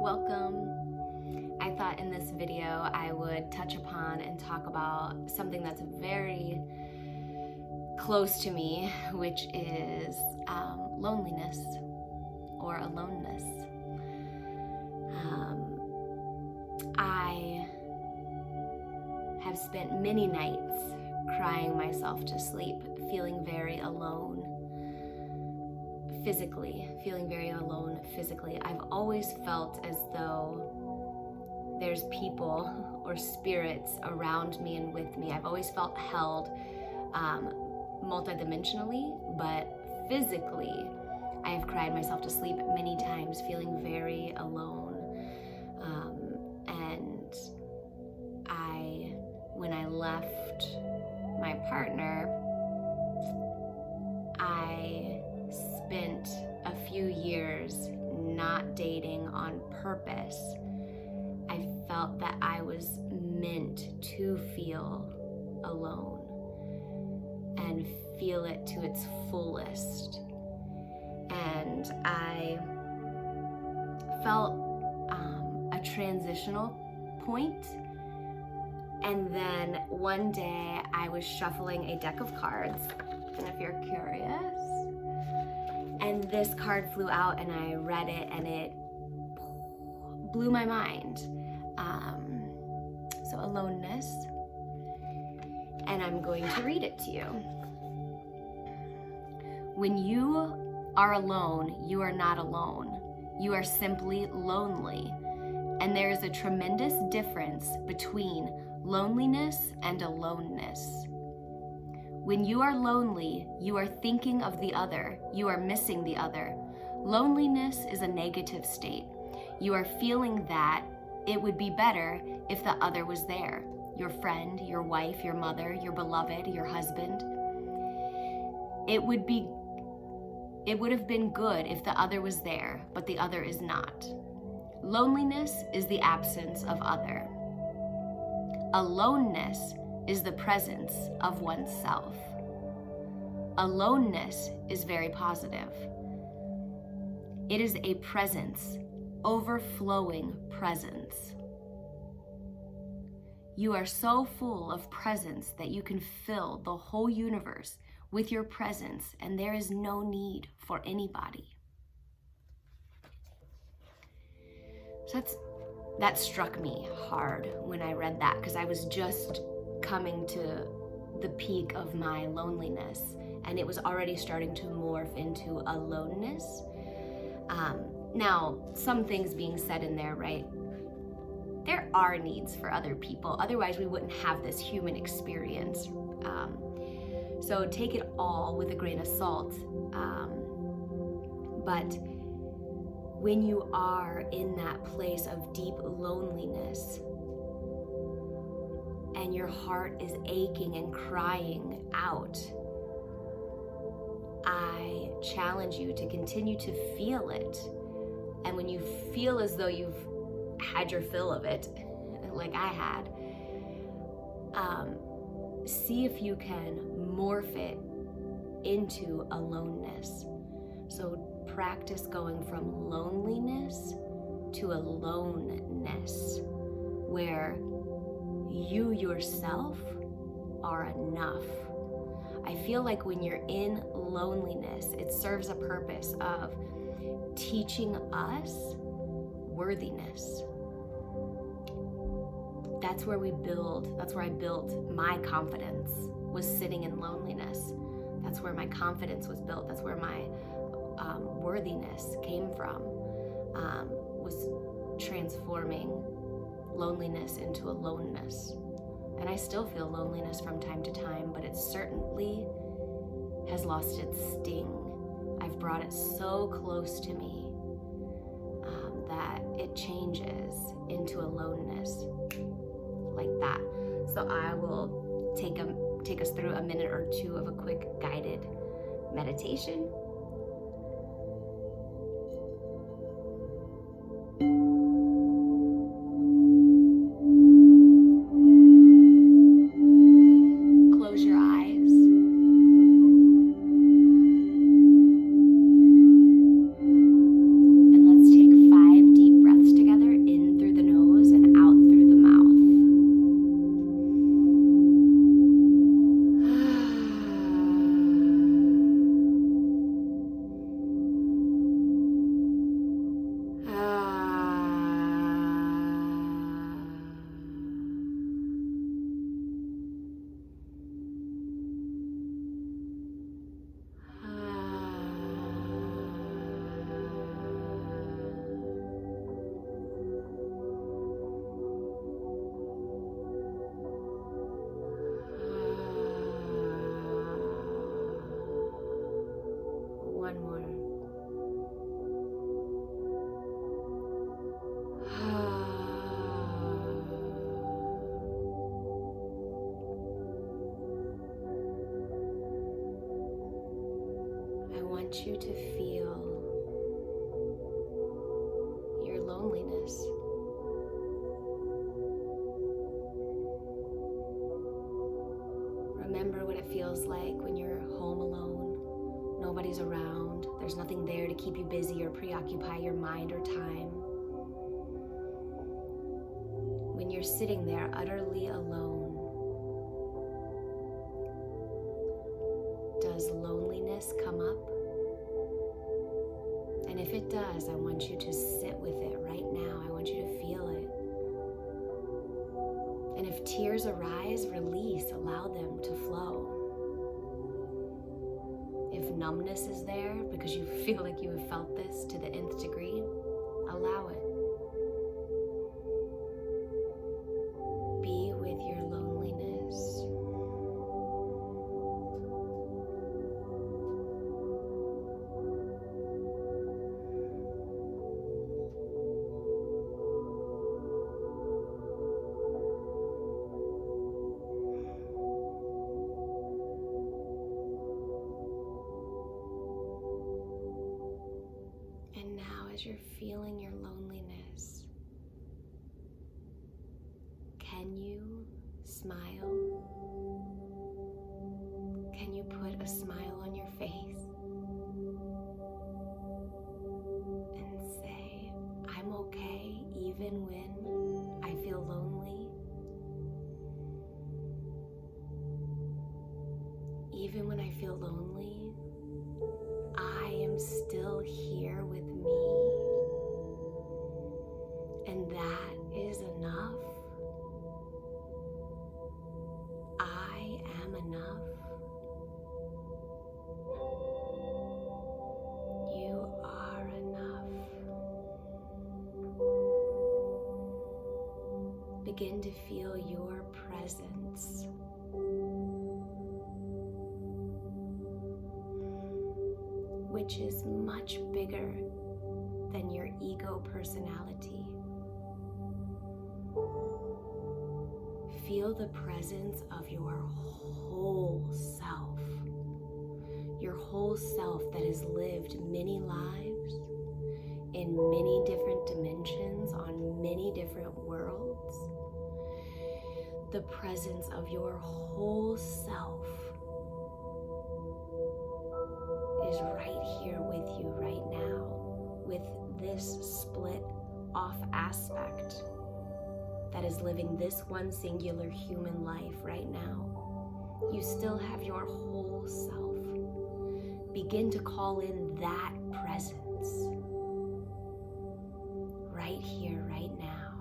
Welcome. I thought in this video I would touch upon and talk about something that's very close to me, which is loneliness or aloneness. I have spent many nights crying myself to sleep, feeling very alone physically, I've always felt as though there's people or spirits around me and with me. I've always felt held multidimensionally, but physically, I have cried myself to sleep many times, feeling very alone. And when I left my partner, I spent a few years not dating on purpose. I felt that I was meant to feel alone and feel it to its fullest. And I felt a transitional point. And then one day I was shuffling a deck of cards, and if you're curious, and this card flew out and I read it and it blew my mind. So aloneness, and I'm going to read it to you. When you are alone, you are not alone. You are simply lonely. And there is a tremendous difference between loneliness and aloneness. When you are lonely, you are thinking of the other. You are missing the other. Loneliness is a negative state. You are feeling that it would be better if the other was there. Your friend, your wife, your mother, your beloved, your husband. It would have been good if the other was there, but the other is not. Loneliness is the absence of other. Aloneness is the presence of oneself. Aloneness is very positive. It is a presence, overflowing presence. You are so full of presence that you can fill the whole universe with your presence, and there is no need for anybody. So that struck me hard when I read that, because I was just coming to the peak of my loneliness, and it was already starting to morph into aloneness. Now, some things being said in there, right? There are needs for other people. Otherwise, we wouldn't have this human experience. So take it all with a grain of salt. But when you are in that place of deep loneliness and your heart is aching and crying out, I challenge you to continue to feel it. And when you feel as though you've had your fill of it, like I had, see if you can morph it into aloneness. So practice going from loneliness to aloneness, where you yourself are enough. I feel like when you're in loneliness, it serves a purpose of teaching us worthiness. That's where I built my confidence, was sitting in loneliness. That's where my confidence was built. That's where my worthiness came from, was transforming loneliness into aloneness. And I still feel loneliness from time to time, but it certainly has lost its sting. I've brought it so close to me that it changes into aloneness like that. So I will take us through a minute or two of a quick guided meditation. Close your eyes. And let's take 5 deep breaths together. There's nothing there to keep you busy or preoccupy your mind or time. When you're sitting there utterly alone, does loneliness come up? And if it does, I want you to sit with it right now. I want you to feel it. And if tears arise, release, allow them to flow. If numbness is there because you feel like you have felt this to the nth degree, allow it. Be with your loneliness. And now, as you're feeling your loneliness, can you smile? Can you put a smile on your face and say, I'm okay even when I feel lonely? Even when I feel lonely, I am still here with me, and that is enough. I am enough. You are enough. Begin to feel your presence. Which is much bigger than your ego personality. Feel the presence of your whole self. Your whole self that has lived many lives in many different dimensions on many different worlds. The presence of your whole self is right here with you right now, with this split off aspect that is living this one singular human life right now. You still have your whole self. Begin to call in that presence right here, right now.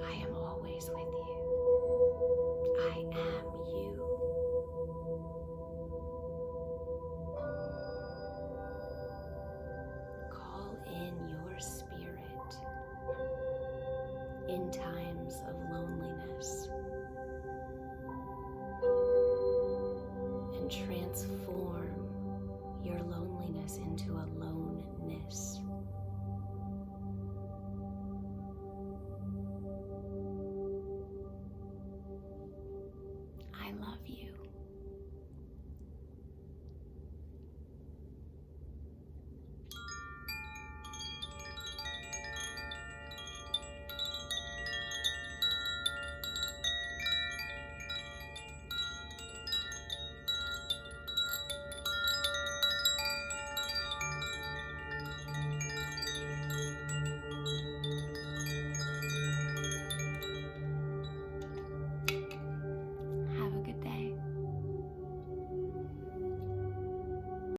I am always with you. I am you. Call in your spirit in times of loneliness and transform your loneliness into aloneness.